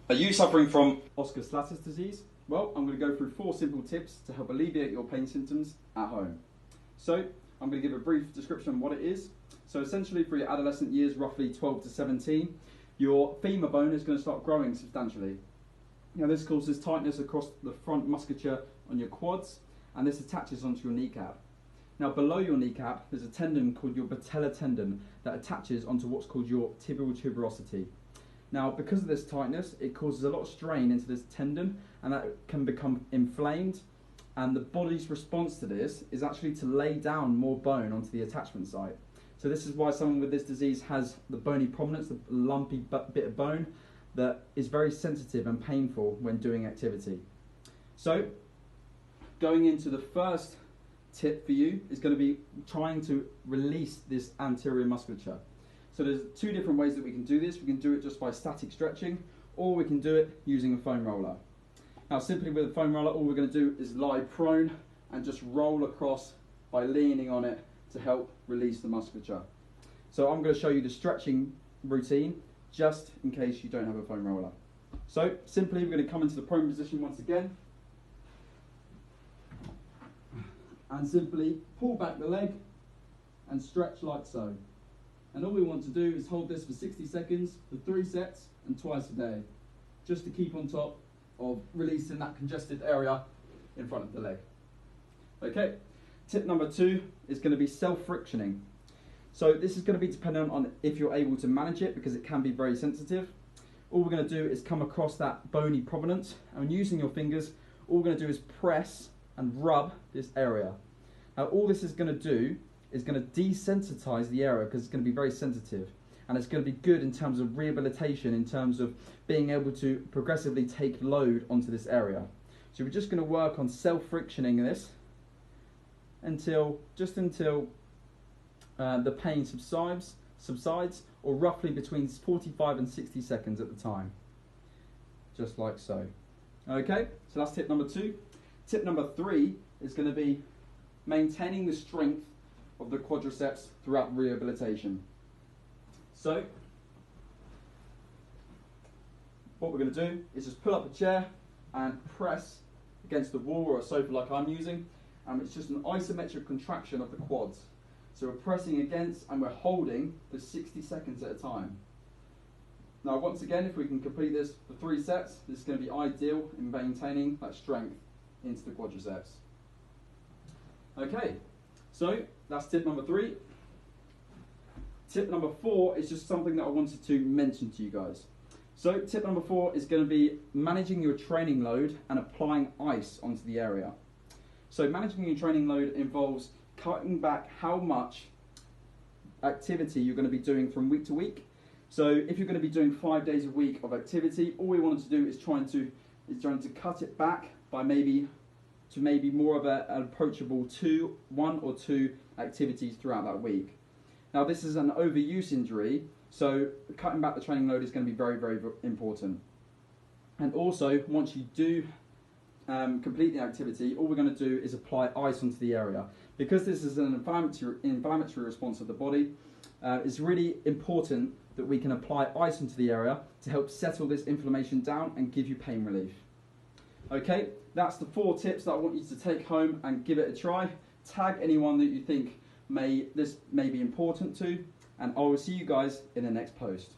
Are you suffering from Osgood Schlatter Disease? Well, I'm going to go through 4 simple tips to help alleviate your pain symptoms at home. So, I'm going to give a brief description of what it is. So essentially for your adolescent years, roughly 12 to 17, your femur bone is going to start growing substantially. Now this causes tightness across the front musculature on your quads, and this attaches onto your kneecap. Now below your kneecap, there's a tendon called your patellar tendon that attaches onto what's called your tibial tuberosity. Now because of this tightness, it causes a lot of strain into this tendon, and that can become inflamed, and the body's response to this is actually to lay down more bone onto the attachment site. So this is why someone with this disease has the bony prominence, the lumpy bit of bone that is very sensitive and painful when doing activity. So going into the first tip for you is going to be trying to release this anterior musculature. So there's 2 different ways that we can do this. We can do it just by static stretching, or we can do it using a foam roller. Now simply with a foam roller, all we're going to do is lie prone and just roll across by leaning on it to help release the musculature. So I'm going to show you the stretching routine just in case you don't have a foam roller. So simply we're going to come into the prone position once again and simply pull back the leg and stretch like so. And all we want to do is hold this for 60 seconds for 3 sets and twice a day, just to keep on top of releasing that congested area in front of the leg. Okay, tip number 2 is going to be self-frictioning. So this is going to be dependent on if you're able to manage it, because it can be very sensitive. All we're going to do is come across that bony prominence, and using your fingers, all we're going to do is press and rub this area. Now all this is going to do is going to desensitize the area, because it's going to be very sensitive, and it's going to be good in terms of rehabilitation, in terms of being able to progressively take load onto this area. So we're just going to work on self-frictioning this until the pain subsides, or roughly between 45 and 60 seconds at the time, just like so. Okay, so that's tip number 2. Tip number 3 is going to be maintaining the strength of the quadriceps throughout rehabilitation. So what we're going to do is just pull up a chair and press against the wall or a sofa like I'm using, and it's just an isometric contraction of the quads. So we're pressing against and we're holding for 60 seconds at a time. Now once again, if we can complete this for 3 sets, this is going to be ideal in maintaining that strength into the quadriceps. Okay, so that's tip number 3. Tip number 4 is just something that I wanted to mention to you guys. So tip number 4 is going to be managing your training load and applying ice onto the area. So managing your training load involves cutting back how much activity you're going to be doing from week to week. So if you're going to be doing 5 days a week of activity, all we want to do is trying to cut it back by maybe more of an approachable 1 or 2 activities throughout that week. Now this is an overuse injury, so cutting back the training load is going to be very, very important. And also, once you do complete the activity, all we're going to do is apply ice onto the area. Because this is an inflammatory response of the body, it's really important that we can apply ice into the area to help settle this inflammation down and give you pain relief. Okay, that's the 4 tips that I want you to take home and give it a try. Tag anyone that you think this may be important to, and I will see you guys in the next post.